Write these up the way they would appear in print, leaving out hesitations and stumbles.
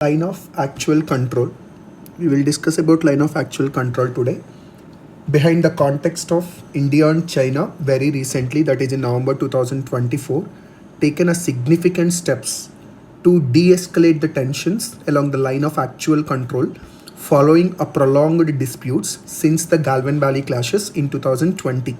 line of actual control. We will discuss about line of actual control today. Behind the context of India and China very recently, that is in November 2024, taken a significant steps to de-escalate the tensions along the line of actual control following a prolonged disputes since the Galvan Valley clashes in 2020.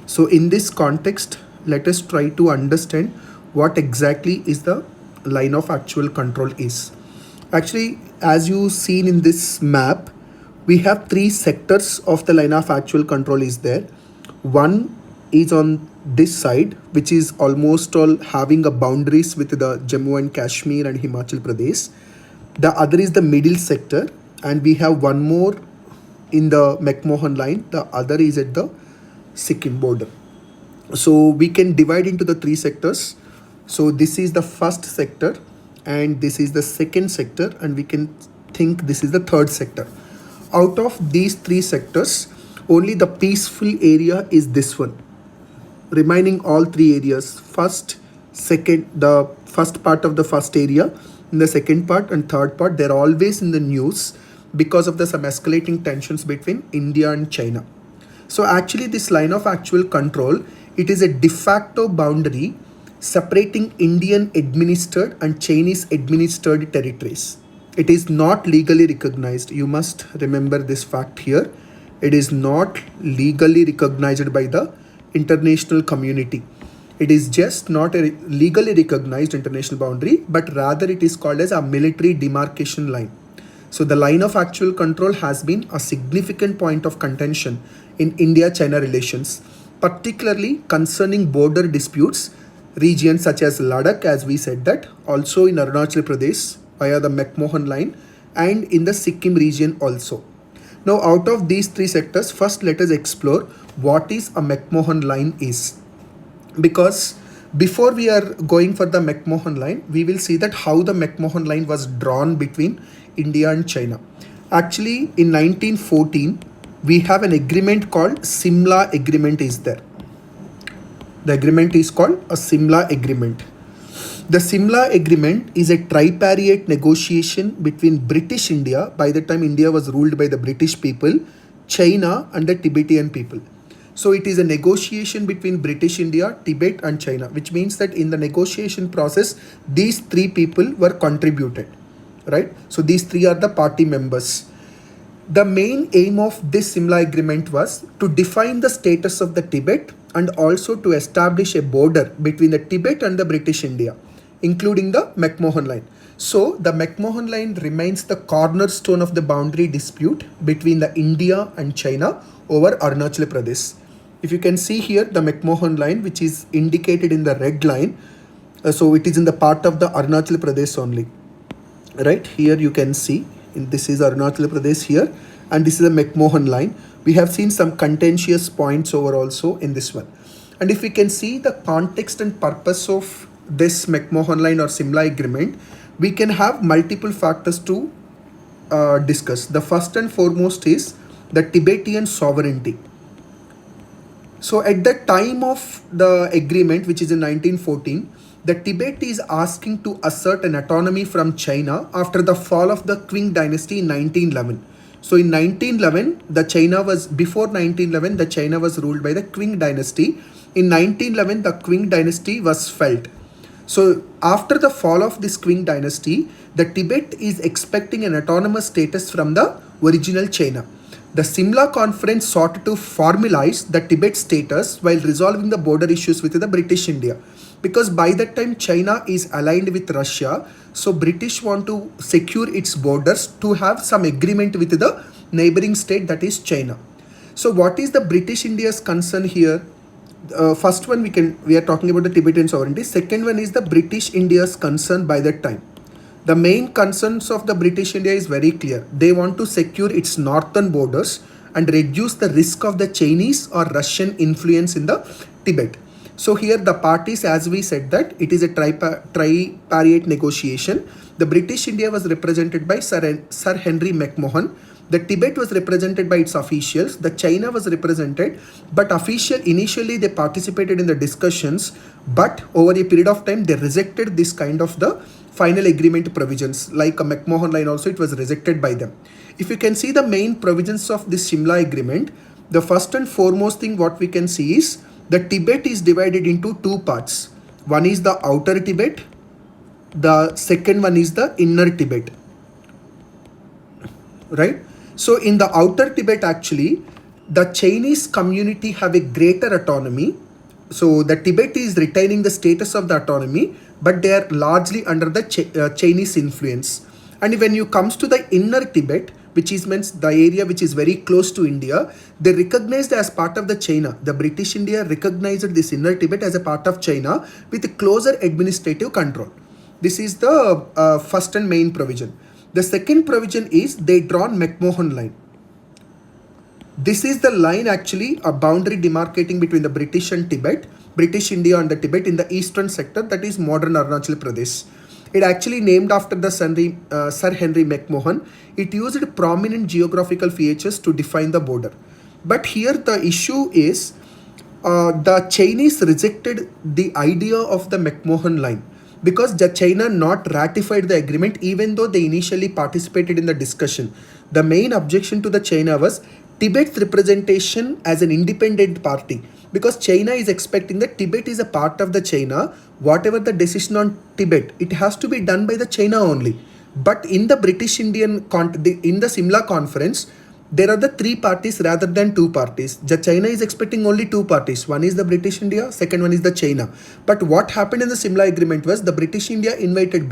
So in this context, let us try to understand what exactly is the line of actual control is. Actually, as you seen in this map, we have three sectors of the line of actual control is there. One is on this side, which is almost all having a boundaries with the Jammu and Kashmir and Himachal Pradesh. The other is the middle sector, and we have one more in the McMahon line. The other is at the Sikkim border. So we can divide into the three sectors. So this is the first sector, and this is the second sector, and we can think this is the third sector. Out of these three sectors, only the peaceful area is this one. Remaining all three areas, first, second, the first part of the first area, in the second part and third part, they're always in the news because of the some escalating tensions between India and China. So actually this line of actual control, it is a de facto boundary separating Indian administered and Chinese administered territories. It is not legally recognized. You must remember this fact here. It is not legally recognized by the international community. It is just not a legally recognized international boundary, but rather it is called as a military demarcation line. So the line of actual control has been a significant point of contention in India-China relations, particularly concerning border disputes, regions such as Ladakh, as we said that, also in Arunachal Pradesh via the McMahon line, and in the Sikkim region also. Now out of these three sectors, first let us explore what is a McMahon line is. Because before we are going for the McMahon line, we will see that how the McMahon line was drawn between India and China. Actually, in 1914, we have an agreement called Simla Agreement is there. The agreement is called a Simla Agreement. The Simla Agreement is a tripartite negotiation between British India, by the time India was ruled by the British people, China and the Tibetan people. So it is a negotiation between British India, Tibet and China, which means that in the negotiation process, these three people were contributed, right? So these three are the party members. The main aim of this Simla Agreement was to define the status of the Tibet and also to establish a border between the Tibet and the British India, including the McMahon line. So the McMahon line remains the cornerstone of the boundary dispute between the India and China over Arunachal Pradesh. If you can see here the McMahon line, which is indicated in the red line, so it is in the part of the Arunachal Pradesh only, right? Here you can see, this is Arunachal Pradesh here, and this is the McMahon line. We have seen some contentious points over also in this one. And if we can see the context and purpose of this McMahon line or Simla Agreement, we can have multiple factors to discuss. The first and foremost is the Tibetan sovereignty. So at the time of the agreement, which is in 1914, the Tibet is asking to assert an autonomy from China after the fall of the Qing dynasty in 1911. So in 1911, before 1911, the China was ruled by the Qing dynasty. In 1911, the Qing dynasty was felled. So after the fall of this Qing dynasty, the Tibet is expecting an autonomous status from the original China. The Simla Conference sought to formalize the Tibet status while resolving the border issues with the British India. Because by that time China is aligned with Russia, so British want to secure its borders to have some agreement with the neighboring state, that is China. So what is the British India's concern here? First one we are talking about the Tibetan sovereignty. Second one is the British India's concern by that time. The main concerns of the British India is very clear. They want to secure its northern borders and reduce the risk of the Chinese or Russian influence in the Tibet. So here the parties, as we said that it is a tripartite negotiation. The British India was represented by Sir Henry McMahon. The Tibet was represented by its officials, the China was represented, but initially they participated in the discussions, but over a period of time they rejected this kind of the final agreement provisions, like a McMahon line also it was rejected by them. If you can see the main provisions of this Shimla agreement, the first and foremost thing what we can see is the Tibet is divided into two parts. One is the outer Tibet, the second one is the inner Tibet, right? So in the outer Tibet actually, the Chinese community have a greater autonomy. So the Tibet is retaining the status of the autonomy, but they are largely under the Chinese influence. And when you comes to the inner Tibet, which is means the area which is very close to India, they recognized as part of the China. The British India recognized this inner Tibet as a part of China with closer administrative control. This is the first and main provision. The second provision is they drawn McMahon line. This is the line actually a boundary demarcating between the British and Tibet, British India and the Tibet in the eastern sector, that is modern Arunachal Pradesh. It actually named after the Sir Henry McMahon. It used prominent geographical features to define the border. But here the issue is the Chinese rejected the idea of the McMahon line because the China not ratified the agreement even though they initially participated in the discussion. The main objection to the China was Tibet's representation as an independent party, because China is expecting that Tibet is a part of the China. Whatever the decision on Tibet, it has to be done by the China only. But in the British Indian, in the Simla conference, there are the three parties rather than two parties. The China is expecting only two parties. One is the British India, second one is the China. But what happened in the Simla agreement was the British India invited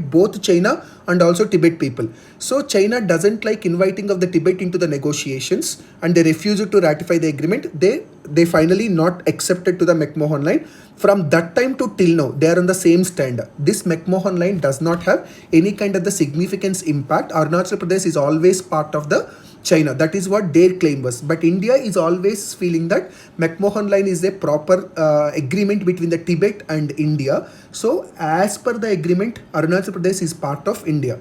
both China and also Tibet people. So China doesn't like inviting of the Tibet into the negotiations and they refused to ratify the agreement. They finally not accepted to the McMahon line. From that time to till now, they are on the same stand. This McMahon line does not have any kind of the significance impact. Arunachal Pradesh is always part of the China. That is what their claim was. But India is always feeling that McMahon line is a proper agreement between the Tibet and India. So as per the agreement, Arunachal Pradesh is part of India.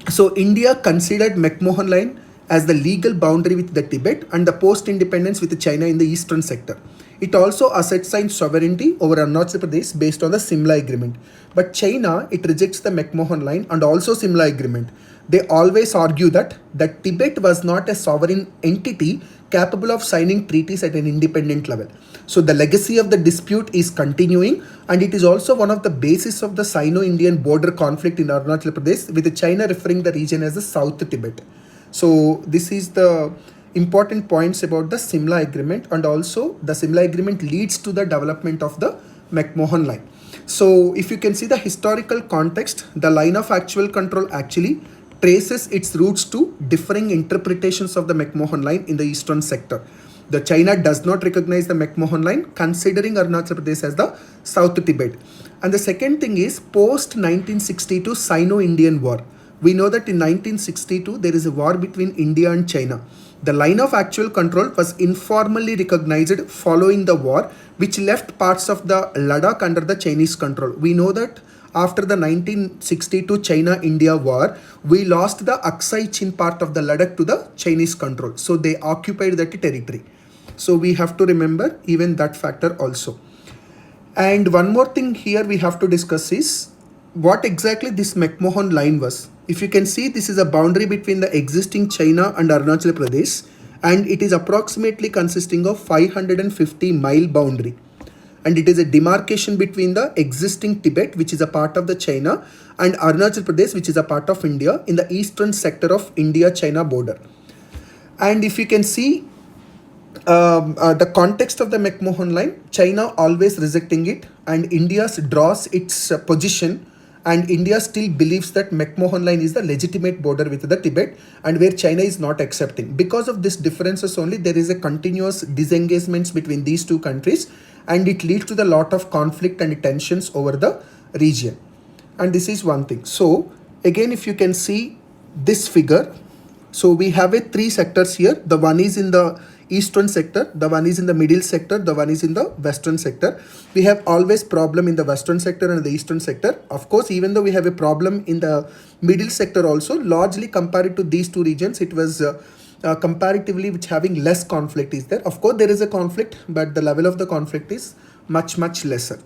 So India considered McMahon line as the legal boundary with the Tibet and the post-independence with China in the eastern sector. It also assigns sovereignty over Arunachal Pradesh based on the Simla agreement. But China, it rejects the McMahon line and also Simla agreement. They always argue that Tibet was not a sovereign entity capable of signing treaties at an independent level. So the legacy of the dispute is continuing, and it is also one of the basis of the Sino-Indian border conflict in Arunachal Pradesh, with China referring the region as the South Tibet. So this is the important points about the Simla agreement, and also the Simla agreement leads to the development of the McMahon line. So if you can see the historical context, the line of actual control actually traces its roots to differing interpretations of the McMahon line in the eastern sector. The China does not recognize the McMahon line, considering Arunachal Pradesh as the South Tibet. And the second thing is post 1962 Sino-Indian War. We know that in 1962 there is a war between India and China. The line of actual control was informally recognized following the war, which left parts of the Ladakh under the Chinese control. We know that after the 1962 China-India war, we lost the Aksai Chin part of the Ladakh to the Chinese control. So they occupied that territory. So we have to remember even that factor also. And one more thing here we have to discuss is what exactly this McMahon line was. If you can see, this is a boundary between the existing China and Arunachal Pradesh, and it is approximately consisting of 550-mile boundary. And it is a demarcation between the existing Tibet, which is a part of the China, and Arunachal Pradesh, which is a part of India in the eastern sector of India-China border. And if you can see the context of the McMahon line, China always rejecting it, and India draws its position, and India still believes that McMahon line is the legitimate border with the Tibet, and where China is not accepting. Because of these differences only, there is a continuous disengagement between these two countries, and it leads to the lot of conflict and tensions over the region. And this is one thing. So again, if you can see this figure, so we have three sectors here. The one is in the eastern sector, the one is in the middle sector, the one is in the western sector. We have always problem in the western sector and the eastern sector. Of course, even though we have a problem in the middle sector also, largely compared to these two regions, it was comparatively which having less conflict is there. Of course, there is a conflict, but the level of the conflict is much lesser.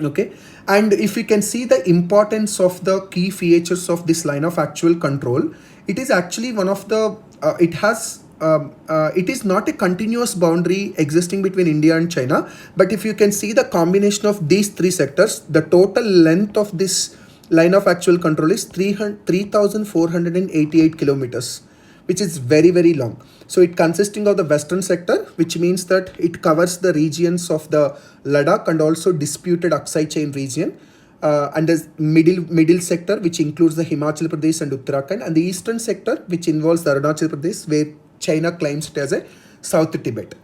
Okay, and if you can see the importance of the key features of this line of actual control, it is actually one of the it is not a continuous boundary existing between India and China, but if you can see the combination of these three sectors, the total length of this line of actual control is 3,488 kilometers, which is very long. So it consisting of the western sector, which means that it covers the regions of the Ladakh and also disputed Upsc chain region, and the middle sector, which includes the Himachal Pradesh and Uttarakhand, and the eastern sector, which involves the Arunachal Pradesh, where China claims it as a South Tibet.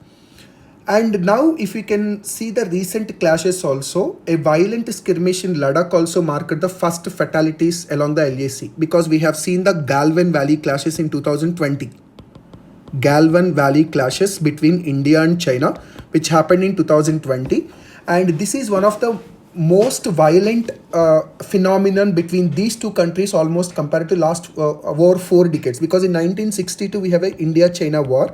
And now if we can see the recent clashes also, a violent skirmish in Ladakh also marked the first fatalities along the LAC, because we have seen the Galwan Valley clashes in 2020. Galwan Valley clashes between India and China, which happened in 2020. And this is one of the most violent phenomenon between these two countries almost compared to last over 4 decades. Because in 1962, we have a India-China war.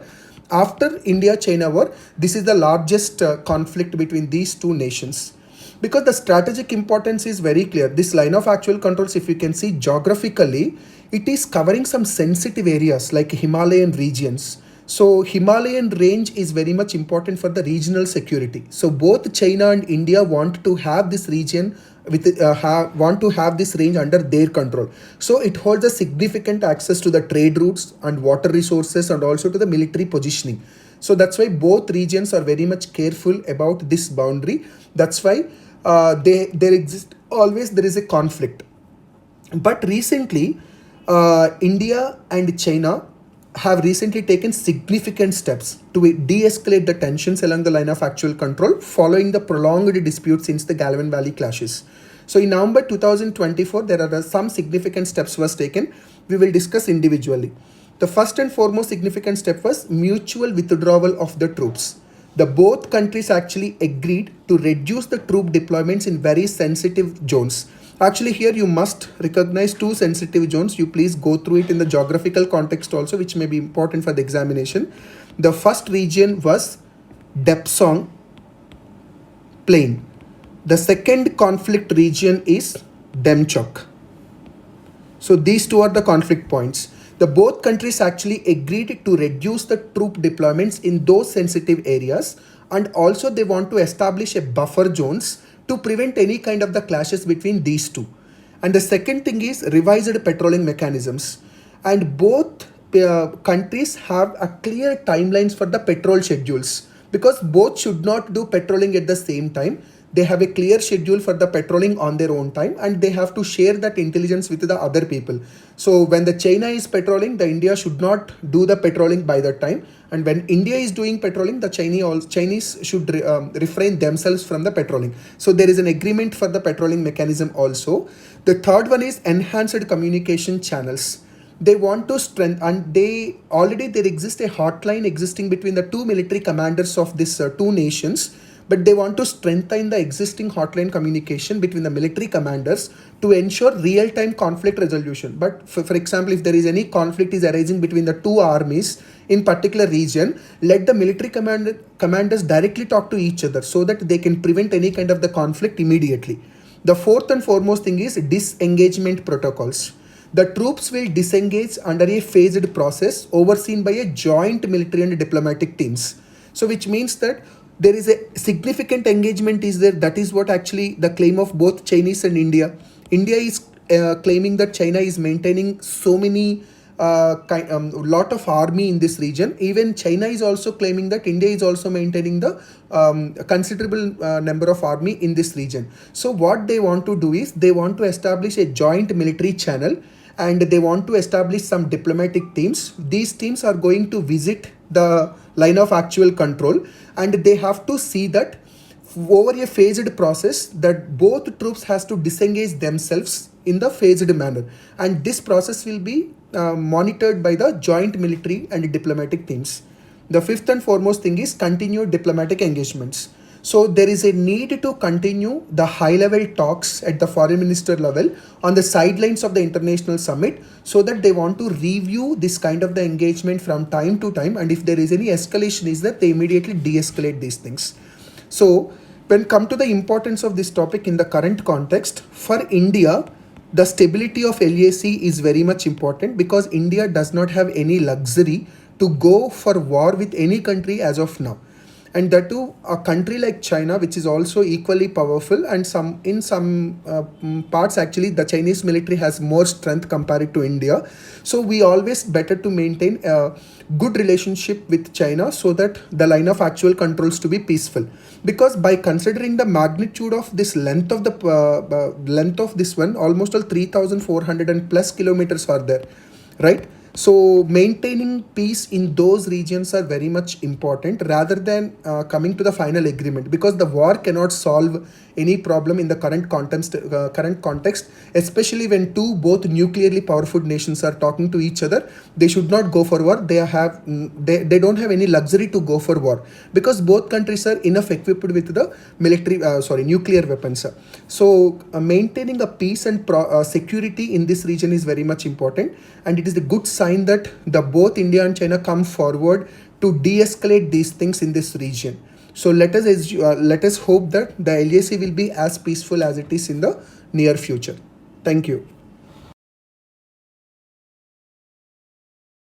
After India-China war, this is the largest conflict between these two nations. Because the strategic importance is very clear. This line of actual controls, if you can see geographically, it is covering some sensitive areas like Himalayan regions. So Himalayan range is very much important for the regional security. So both China and India want to have this region want to have this range under their control. So it holds a significant access to the trade routes and water resources and also to the military positioning. So that's why both regions are very much careful about this boundary. That's why there is a conflict. But recently, India and China have recently taken significant steps to de-escalate the tensions along the line of actual control following the prolonged dispute since the Galwan Valley clashes. So in November 2024, there are some significant steps was taken. We will discuss individually. The first and foremost significant step was mutual withdrawal of the troops. The both countries actually agreed to reduce the troop deployments in very sensitive zones. Actually, here you must recognize two sensitive zones. You please go through it in the geographical context also, which may be important for the examination. The first region was Depsong Plain. The second conflict region is Demchok. So these two are the conflict points. The both countries actually agreed to reduce the troop deployments in those sensitive areas, and also they want to establish a buffer zones to prevent any kind of the clashes between these two. And the second thing is revised patrolling mechanisms. And both countries have a clear timelines for the patrol schedules, because both should not do patrolling at the same time. They have a clear schedule for the patrolling on their own time, and they have to share that intelligence with the other people. So when the China is patrolling, the India should not do the patrolling by that time. And when India is doing patrolling, the Chinese should refrain themselves from the patrolling. So there is an agreement for the patrolling mechanism also. The third one is enhanced communication channels. They want to strengthen, and there exists a hotline existing between the two military commanders of these two nations. But they want to strengthen the existing hotline communication between the military commanders to ensure real-time conflict resolution. But for example, if there is any conflict is arising between the two armies in particular region, let the military commanders directly talk to each other so that they can prevent any kind of the conflict immediately. The fourth and foremost thing is disengagement protocols. The troops will disengage under a phased process overseen by a joint military and diplomatic teams. So which means that there is a significant engagement is there. That is what actually the claim of both Chinese and India. India is claiming that China is maintaining so many lot of army in this region. Even China is also claiming that India is also maintaining the considerable number of army in this region. So what they want to do is they want to establish a joint military channel, and they want to establish some diplomatic teams. These teams are going to visit the line of actual control, and they have to see that over a phased process that both troops has to disengage themselves in the phased manner, and this process will be monitored by the joint military and diplomatic teams. The fifth and foremost thing is continued diplomatic engagements. So there is a need to continue the high level talks at the foreign minister level on the sidelines of the international summit, so that they want to review this kind of the engagement from time to time, and if there is any escalation is that they immediately de-escalate these things. So when come to the importance of this topic in the current context, for India, the stability of LAC is very much important, because India does not have any luxury to go for war with any country as of now. And that too, a country like China, which is also equally powerful, and some parts actually the Chinese military has more strength compared to India. So we always better to maintain a good relationship with China, so that the line of actual controls to be peaceful. Because by considering the magnitude of this length of the length of this one, almost all 3,400 and plus kilometers are there, right? So maintaining peace in those regions are very much important, rather than coming to the final agreement, because the war cannot solve any problem in the current context, especially when both nuclearly powerful nations are talking to each other. They should not go for war. They don't have any luxury to go for war, because both countries are enough equipped with the nuclear weapons. So maintaining a peace and security in this region is very much important, and it is a good sign that the both India and China come forward to de-escalate these things in this region. So let us hope that the LAC will be as peaceful as it is in the near future. Thank you.